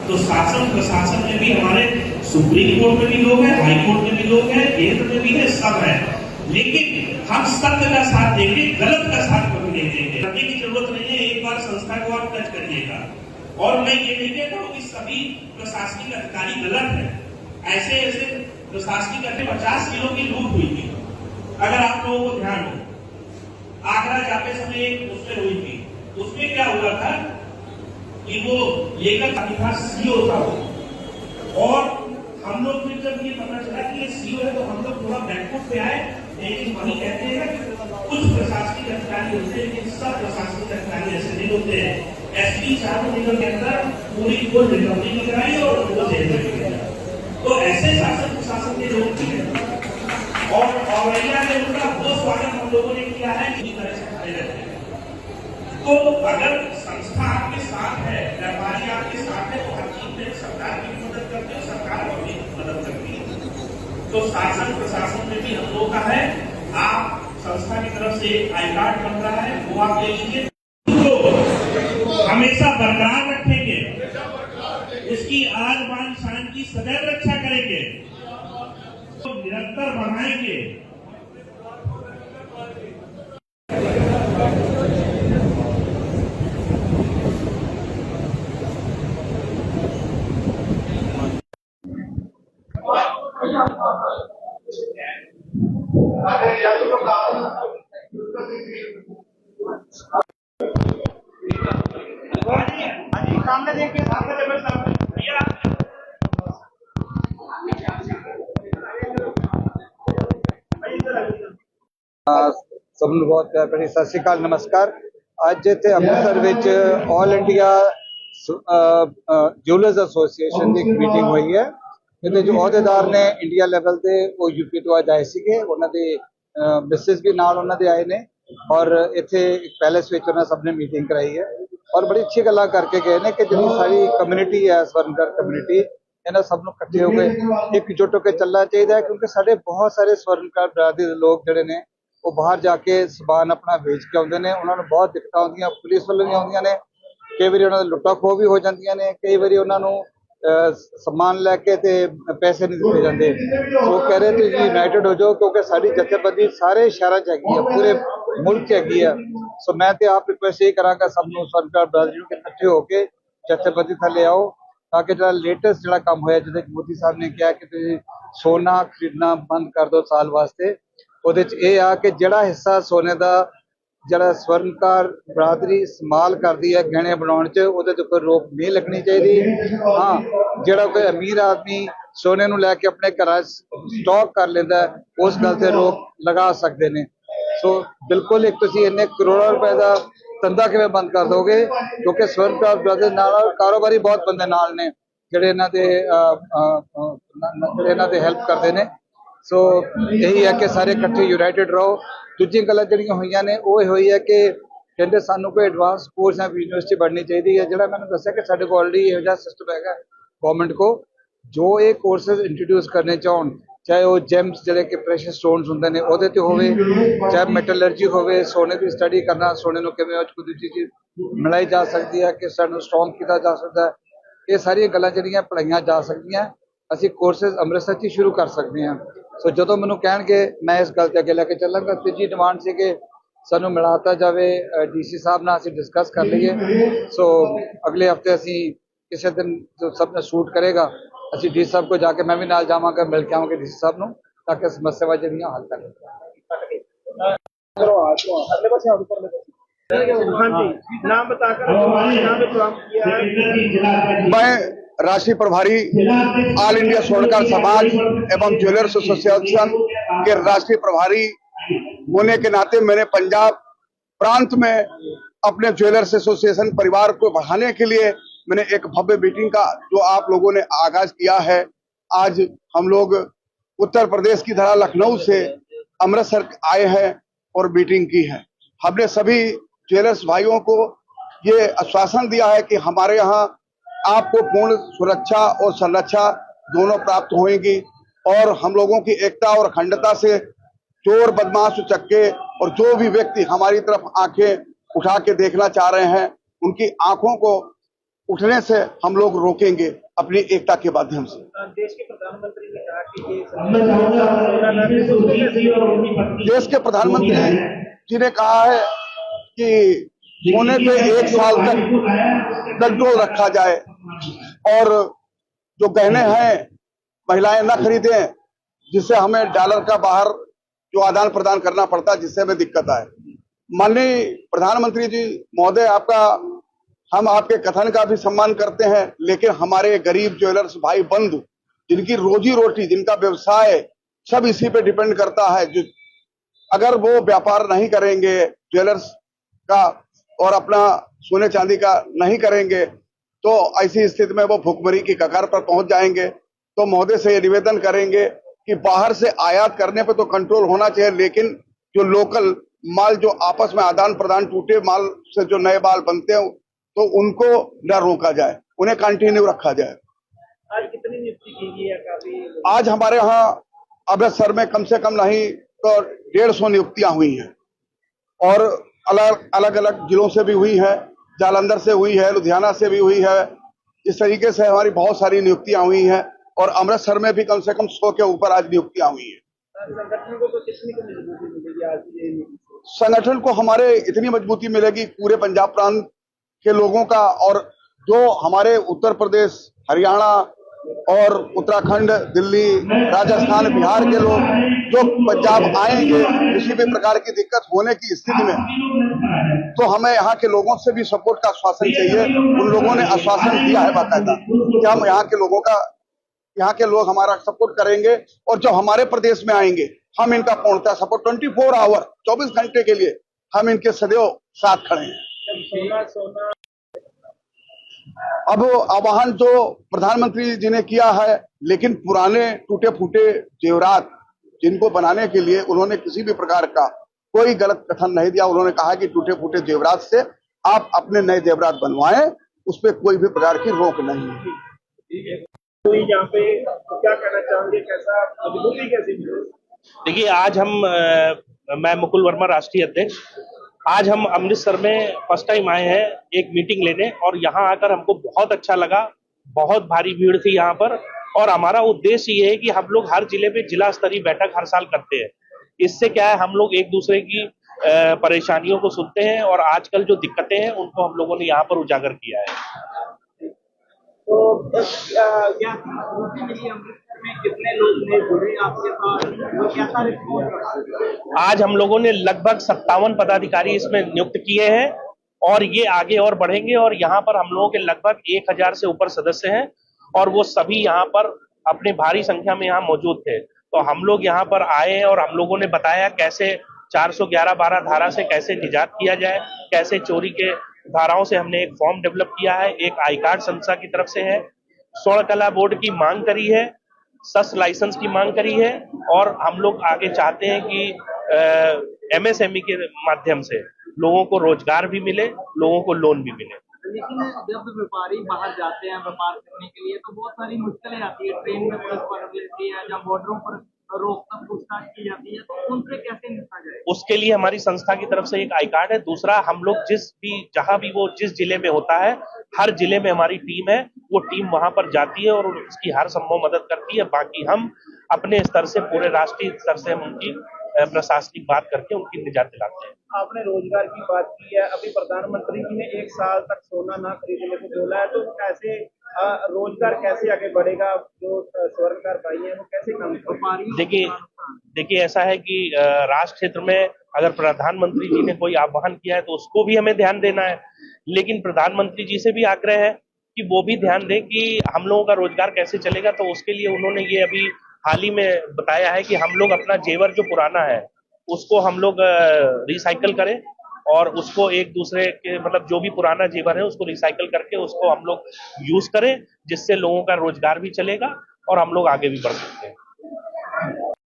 तो शासन प्रशासन में भी हमारे सुप्रीम कोर्ट में भी लोग हैं, हाई कोर्ट में भी लोग हैं, केंद्र में भी है, सब है। लेकिन हम सत्य का साथ देंगे, गलत का साथ कभी नहीं देंगे। करने की जरूरत नहीं है, एक बार संस्था को आप टच करिएगा। और मैं ये नहीं कहता हूँ कि सभी प्रशासनिक अधिकारी गलत है। ऐसे ऐसे प्रशासनिक अधिकारी 50 किलो की लूट हुई थी, अगर आप लोगों को ध्यान हो। आगरा जाते समय एक उसमें हुई थी, उसमें क्या हुआ था कि वो लेकर था सीओ था वो, और हम लोग फिर जब ये पता चला कि ये सीओ है तो हम लोग थोड़ा बैकफुट पे आए। लेकिन वही कहते हैं कुछ प्रशासनिक अधिकारी होते हैं, लेकिन सब प्रशासनिक अधिकारी ऐसे नहीं होते हैं। एसपी 4 दिनों के अंदर पूरी को रिकवरी में कराई और वो जेल में गया। तो ऐसे शासन प्रशासन के लोग भी हैं। और औरैया ने उनका वो स्वागत हम लोगों ने किया है कि तरह से खड़े रहते हैं। तो अगर संस्था आपके साथ है, व्यापारी आपके साथ है, तो हर चीज में सरकार की मदद करते हैं, सरकार और भी मदद करती है। तो शासन प्रशासन में भी हम लोग का है। आप संस्था की तरफ से आई कार्ड बन रहा है, वो आप ले लीजिए, तो हमेशा बरकरार रखेंगे, उसकी आन बान शान की सदैव रक्षा करेंगे, तो निरंतर बढ़ाएंगे। सामने देखिए, सामने ਸਭ ਨੂੰ ਬਹੁਤ ਪਿਆਰ ਭਰੀ ਸਤਿ ਸ਼੍ਰੀ ਅਕਾਲ, ਨਮਸਕਾਰ। ਅੱਜ ਇੱਥੇ ਅੰਮ੍ਰਿਤਸਰ ਵਿੱਚ ਆਲ ਇੰਡੀਆ ਜੁਐਲਰਸ ਐਸੋਸੀਏਸ਼ਨ ਦੀ ਇੱਕ ਮੀਟਿੰਗ ਹੋਈ ਹੈ। ਇਹਦੇ ਜੋ ਅਹੁਦੇਦਾਰ ਨੇ ਇੰਡੀਆ ਲੈਵਲ ਤੇ ਉਹ ਯੂਪੀ ਤੋਂ ਅੱਜ ਆਏ ਸੀਗੇ, ਉਹਨਾਂ ਦੇ ਮਿਸਿਸ ਵੀ ਨਾਲ ਉਹਨਾਂ ਦੇ ਆਏ ਨੇ, ਔਰ ਇੱਥੇ ਇੱਕ ਪੈਲੇਸ ਵਿੱਚ ਉਹਨਾਂ ਸਭ ਨੇ ਮੀਟਿੰਗ ਕਰਾਈ ਹੈ ਔਰ ਬੜੀ ਅੱਛੀ ਗੱਲਾਂ ਕਰਕੇ ਗਏ ਨੇ ਕਿ ਜਿਹੜੀ ਸਾਰੀ ਕਮਿਊਨਿਟੀ ਹੈ, ਸਵਰਨਕਾਰ ਕਮਿਊਨਿਟੀ, ਇਹਨਾਂ ਸਭ ਨੂੰ ਇਕੱਠੇ ਹੋ ਕੇ ਇਕਜੁੱਟ ਹੋ ਕੇ ਚੱਲਣਾ ਚਾਹੀਦਾ ਹੈ, ਕਿਉਂਕਿ ਸਾਡੇ ਬਹੁਤ ਸਾਰੇ ਸਵਰਨਕਾਰ ਬਰਾਦਰੀ ਦੇ ਲੋਕ ਜਿਹੜੇ ਨੇ ਉਹ ਬਾਹਰ ਜਾ ਕੇ ਸਮਾਨ ਆਪਣਾ ਵੇਚ ਕੇ ਆਉਂਦੇ ਨੇ। ਉਹਨਾਂ ਨੂੰ ਬਹੁਤ ਦਿੱਕਤਾਂ ਆਉਂਦੀਆਂ, ਪੁਲਿਸ ਵੱਲੋਂ ਵੀ ਆਉਂਦੀਆਂ ਨੇ, ਕਈ ਵਾਰੀ ਉਹਨਾਂ ਦੇ ਲੁੱਟਾਂ ਖੋਹ ਵੀ ਹੋ ਜਾਂਦੀਆਂ ਨੇ, ਕਈ ਵਾਰੀ ਉਹਨਾਂ ਨੂੰ ਸਮਾਨ ਲੈ ਕੇ ਤੇ ਪੈਸੇ ਨਹੀਂ ਦਿੱਤੇ ਜਾਂਦੇ। ਸੋ ਕਹਿ ਰਹੇ ਤੁਸੀਂ ਯੂਨਾਈਟਿਡ ਹੋ ਜਾਓ, ਕਿਉਂਕਿ ਸਾਡੀ ਜਥੇਬੰਦੀ ਸਾਰੇ ਸ਼ਹਿਰਾਂ 'ਚ ਹੈਗੀ ਆ, ਪੂਰੇ ਮੁਲਕ 'ਚ ਹੈਗੀ ਆ। ਸੋ ਮੈਂ ਤੇ ਆਪ ਰਿਕੁਐਸਟ ਇਹ ਕਰਾਂਗਾ ਸਭ ਨੂੰ, ਸਵਰਨਕਾਰ ਬਰਾਦਰੀ ਨੂੰ, ਕਿ ਇਕੱਠੇ ਹੋ ਕੇ ਜਥੇਬੰਦੀ ਥੱਲੇ ਆਓ, ਤਾਂ ਕਿ ਜਿਹੜਾ ਲੇਟੈਸਟ ਜਿਹੜਾ ਕੰਮ ਹੋਇਆ, ਜਿਹਦੇ ਮੋਦੀ ਸਾਹਿਬ ਨੇ ਕਿਹਾ ਕਿ ਤੁਸੀਂ ਸੋਨਾ ਖਰੀਦਣਾ ਬੰਦ ਕਰ ਦਿਓ ਸਾਲ ਵਾਸਤੇ, ਉਹਦੇ 'ਚ ਇਹ ਆ ਕਿ ਜਿਹੜਾ ਹਿੱਸਾ ਸੋਨੇ ਦਾ ਜਿਹੜਾ ਸਵਰਨਕਾਰ ਬਰਾਦਰੀ ਇਸਤੇਮਾਲ ਕਰਦੀ ਹੈ ਗਹਿਣੇ ਬਣਾਉਣ 'ਚ, ਉਹਦੇ 'ਤੇ ਕੋਈ ਰੋਕ ਨਹੀਂ ਲੱਗਣੀ ਚਾਹੀਦੀ। ਹਾਂ, ਜਿਹੜਾ ਕੋਈ ਅਮੀਰ ਆਦਮੀ ਸੋਨੇ ਨੂੰ ਲੈ ਕੇ ਆਪਣੇ ਘਰਾਂ 'ਚ ਸਟਾਕ ਕਰ ਲੈਂਦਾ, ਉਸ ਗੱਲ 'ਤੇ ਰੋਕ ਲਗਾ ਸਕਦੇ ਨੇ। ਸੋ ਬਿਲਕੁਲ ਇੱਕ ਤੁਸੀਂ ਇੰਨੇ ਕਰੋੜਾਂ ਰੁਪਏ ਦਾ ਧੰਦਾ ਕਿਵੇਂ ਬੰਦ ਕਰ ਦੋਗੇ, ਕਿਉਂਕਿ ਸਵਰਨਕਾਰ ਬਰਾਦਰੀ ਨਾਲ ਕਾਰੋਬਾਰੀ ਬਹੁਤ ਬੰਦੇ ਨਾਲ ਨੇ ਜਿਹੜੇ ਇਹਨਾਂ ਦੇ ਹੈਲਪ ਕਰਦੇ ਨੇ। ਸੋ ਇਹੀ ਹੈ ਕਿ ਸਾਰੇ ਇਕੱਠੇ ਯੂਨਾਈਟਿਡ ਰਹੋ। ਦੂਜੀ ਗੱਲਾਂ ਜਿਹੜੀਆਂ ਹੋਈਆਂ ਨੇ ਉਹ ਇਹ ਹੋਈ ਹੈ ਕਿ ਕਹਿੰਦੇ ਸਾਨੂੰ ਕੋਈ ਐਡਵਾਂਸ ਕੋਰਸ ਜਾਂ ਯੂਨੀਵਰਸਿਟੀ ਬਣਨੀ ਚਾਹੀਦੀ ਹੈ। ਜਿਹੜਾ ਮੈਨੂੰ ਦੱਸਿਆ ਕਿ ਸਾਡੇ ਕੋਲ ਆਲਰੇਡੀ ਇਹੋ ਜਿਹਾ ਸਿਸਟਮ ਹੈਗਾ ਗੌਰਮੈਂਟ ਕੋ, ਜੋ ਇਹ ਕੋਰਸਿਸ ਇੰਟਰੋਡਿਊਸ ਕਰਨੇ ਚਾਹੁਣ, ਚਾਹੇ ਉਹ ਜੈਮਸ ਜਿਹੜੇ ਕਿ ਪ੍ਰੈਸ਼ਰ ਸਟੋਨਸ ਹੁੰਦੇ ਨੇ ਉਹਦੇ 'ਤੇ ਹੋਵੇ, ਚਾਹੇ ਮੈਟਲਰਜੀ ਹੋਵੇ, ਸੋਨੇ ਦੀ ਸਟੱਡੀ ਕਰਨਾ, ਸੋਨੇ ਨੂੰ ਕਿਵੇਂ ਕੋਈ ਦੂਜੀ ਚੀਜ਼ ਮਿਲਾਈ ਜਾ ਸਕਦੀ ਹੈ, ਕਿਸ ਤਰ੍ਹਾਂ ਨੂੰ ਸਟਰੋਂਗ ਕੀਤਾ ਜਾ ਸਕਦਾ ਹੈ, ਇਹ ਸਾਰੀਆਂ ਗੱਲਾਂ ਜਿਹੜੀਆਂ ਪੜ੍ਹਾਈਆਂ ਜਾ ਸਕਦੀਆਂ। ਅਸੀਂ ਕੋਰਸਿਸ ਅੰਮ੍ਰਿਤਸਰ 'ਚ ਹੀ ਸ਼ੁਰੂ ਕਰ ਸਕਦੇ ਹਾਂ। ਸੋ ਜਦੋਂ ਮੈਨੂੰ ਕਹਿਣਗੇ ਮੈਂ ਇਸ ਗੱਲ 'ਤੇ ਅੱਗੇ ਲੈ ਕੇ ਚੱਲਾਂਗਾ। ਤੀਜੀ ਡਿਮਾਂਡ ਸੀ ਕਿ ਸਾਨੂੰ ਮਿਲਾਤਾ ਜਾਵੇ DC ਸਾਹਿਬ ਨਾਲ, ਅਸੀਂ ਡਿਸਕਸ ਕਰ ਲਈਏ। ਸੋ ਅਗਲੇ ਹਫ਼ਤੇ ਅਸੀਂ ਕਿਸੇ ਦਿਨ ਜੋ ਸਭ ਨੇ ਸ਼ੂਟ ਕਰੇਗਾ, ਅਸੀਂ DC ਸਾਹਿਬ ਕੋਲ ਜਾ ਕੇ ਮੈਂ ਵੀ ਨਾਲ ਜਾਵਾਂਗਾ, ਮਿਲ ਕੇ ਆਵਾਂਗੇ DC ਸਾਹਿਬ ਨੂੰ, ਤਾਂ ਕਿ ਸਮੱਸਿਆਵਾਂ ਜਿਹੜੀਆਂ ਹੱਲ ਕਰ मैं राष्ट्रीय प्रभारी ऑल इंडिया स्वर्णकार समाज एवं ज्वेलर्स एसोसिएशन के राष्ट्रीय प्रभारी होने के नाते मैंने पंजाब प्रांत में अपने ज्वेलर्स एसोसिएशन परिवार को बढ़ाने के लिए मैंने एक भव्य मीटिंग का जो आप लोगों ने आगाज किया है। आज हम लोग उत्तर प्रदेश की तरह लखनऊ से अमृतसर आए हैं और मीटिंग की है। हमने सभी ज्वेलर्स भाइयों को ये आश्वासन दिया है कि हमारे यहाँ आपको पूर्ण सुरक्षा और संरक्षा दोनों प्राप्त होंगी, और हम लोगों की एकता और अखंडता से चोर, बदमाश, उचक्के और जो भी व्यक्ति हमारी तरफ आंखें उठा के देखना चाह रहे हैं, उनकी आंखों को उठने से हम लोग रोकेंगे अपनी एकता के माध्यम से। देश के प्रधानमंत्री ने कहा कि ये देश के प्रधानमंत्री जी ने कहा है कि होने पे 1 साल तक कंट्रोल रखा जाए और जो गहने हैं महिलाएं न खरीदें, जिससे हमें डॉलर का बाहर जो आदान प्रदान करना पड़ता है, जिससे हमें दिक्कत आए। माननीय प्रधानमंत्री जी महोदय, हम आपके कथन का भी सम्मान करते हैं, लेकिन हमारे गरीब ज्वेलर्स भाई बंधु जिनकी रोजी रोटी, जिनका व्यवसाय सब इसी पे डिपेंड करता है, जो अगर वो व्यापार नहीं करेंगे ज्वेलर्स का और अपना सोने चांदी का नहीं करेंगे तो ऐसी स्थिति में वो भुखमरी की कगार पर पहुंच जाएंगे। तो महोदय से ये निवेदन करेंगे कि बाहर से आयात करने पे तो कंट्रोल होना चाहिए, लेकिन जो लोकल माल जो आपस में आदान प्रदान, टूटे माल से जो नए माल बनते हैं तो उनको न रोका जाए, उन्हें कंटिन्यू रखा जाए। आज कितनी नियुक्ति की गई है? काफी आज हमारे यहाँ अमृतसर में कम से कम नहीं तो 150 नियुक्तियां हुई हैं और अलग अलग जिलों से भी हुई है, जालंधर से हुई है, लुधियाना से भी हुई है। इस तरीके से हमारी बहुत सारी नियुक्तियां हुई हैं और अमृतसर में भी कम से कम 100 के ऊपर आज नियुक्तियां हुई हैं। संगठन को तो कितनी को मजबूती मिलेगी आज ये? संगठन को हमारे इतनी मजबूती मिलेगी पूरे पंजाब प्रांत के लोगों का, और जो हमारे उत्तर प्रदेश, हरियाणा और उत्तराखंड, दिल्ली, राजस्थान, बिहार के लोग जो पंजाब आएंगे किसी भी प्रकार की दिक्कत होने की स्थिति में, तो हमें यहाँ के लोगों से भी सपोर्ट का आश्वासन चाहिए। उन लोगों ने आश्वासन दिया है बाकायदा कि हम यहाँ के लोग हमारा सपोर्ट करेंगे और जो हमारे प्रदेश में आएंगे हम इनका पूर्णतः सपोर्ट 24 आवर 24 घंटे के लिए हम इनके सदैव साथ खड़े हैं। अब आह्वान जो प्रधानमंत्री जी ने किया है, लेकिन पुराने टूटे फूटे जेवरात जिनको बनाने के लिए उन्होंने किसी भी प्रकार का कोई गलत कथन नहीं दिया। उन्होंने कहा कि टूटे फूटे जेवरात से आप अपने नए जेवरात बनवाएं, उस पर कोई भी प्रकार की रोक नहीं है। तो यहाँ पे क्या कहना चाहोगे, कैसा मजबूती कैसी मिली? देखिए, आज मैं मुकुल वर्मा, राष्ट्रीय अध्यक्ष, आज हम अमृतसर में फर्स्ट टाइम आए हैं एक मीटिंग लेने और यहाँ आकर हमको बहुत अच्छा लगा। बहुत भारी भीड़ थी यहाँ पर और हमारा उद्देश्य ये है कि हम लोग हर जिले में जिला स्तरीय बैठक हर साल करते हैं। इससे क्या है, हम लोग एक दूसरे की परेशानियों को सुनते हैं और आजकल जो दिक्कतें हैं उनको हम लोगों ने यहाँ पर उजागर किया है। तो क्या मजबूती मिली? अमृतसर में कितने लोग ने जुड़े आपके साथ, कैसा रिस्पॉन्स? आज हम लोगों ने लगभग 57 पदाधिकारी इसमें नियुक्त किए हैं और ये आगे और बढ़ेंगे और यहाँ पर हम लोगों के लगभग 1000 से ऊपर सदस्य हैं और वो सभी यहाँ पर अपने भारी संख्या में यहाँ मौजूद थे। तो हम लोग यहाँ पर आए और हम लोगों ने बताया कैसे 411-12 धारा से कैसे निजात किया जाए, कैसे चोरी के धाराओं से हमने एक फॉर्म डेवलप किया है, एक आई कार्ड संस्था की तरफ से है, स्वर्ण कला बोर्ड की मांग करी है, सस लाइसेंस की मांग करी है और हम लोग आगे चाहते हैं कि एमएसएमई के माध्यम से लोगों को रोजगार भी मिले, लोगों को लोन भी मिले। लेकिन जब व्यापारी बाहर जाते हैं व्यापार करने के लिए तो बहुत सारी मुश्किलें आती है, ट्रेन में पुलिस मिलती है या बॉर्डरों पर रोकथाम पूछताछ की जाती है, तो उनसे कैसे निपटा जाए? उसके लिए हमारी संस्था की तरफ से एक आई कार्ड है। दूसरा, हम लोग जहां भी वो जिस जिले में होता है, हर जिले में हमारी टीम है, वो टीम वहां पर जाती है और उसकी हर संभव मदद करती है। बाकी हम अपने स्तर से, पूरे राष्ट्रीय स्तर से हम उनकी प्रशासनिक बात करके उनकी निजात दिलाते हैं। आपने रोजगार की बात की है, अभी प्रधानमंत्री जी ने 1 साल तक सोना ना खरीदने को बोला है, तो कैसे रोजगार कैसे आगे बढ़ेगा? जो स्वर्णकार भाई हैं वो कैसे काम करेंगे? देखिए ऐसा है कि राष्ट्र क्षेत्र में अगर प्रधानमंत्री जी ने कोई आह्वान किया है तो उसको भी हमें ध्यान देना है, लेकिन प्रधानमंत्री जी से भी आग्रह है कि वो भी ध्यान दें कि हम लोगों का रोजगार कैसे चलेगा। तो उसके लिए उन्होंने ये अभी हाल ही में बताया है कि हम लोग अपना जेवर जो पुराना है उसको हम लोग रिसाइकल करें और उसको एक दूसरे के, मतलब जो भी पुराना जेवर है उसको रिसाइकल करके उसको हम लोग यूज करें, जिससे लोगों का रोजगार भी चलेगा और हम लोग आगे भी बढ़ सकते हैं।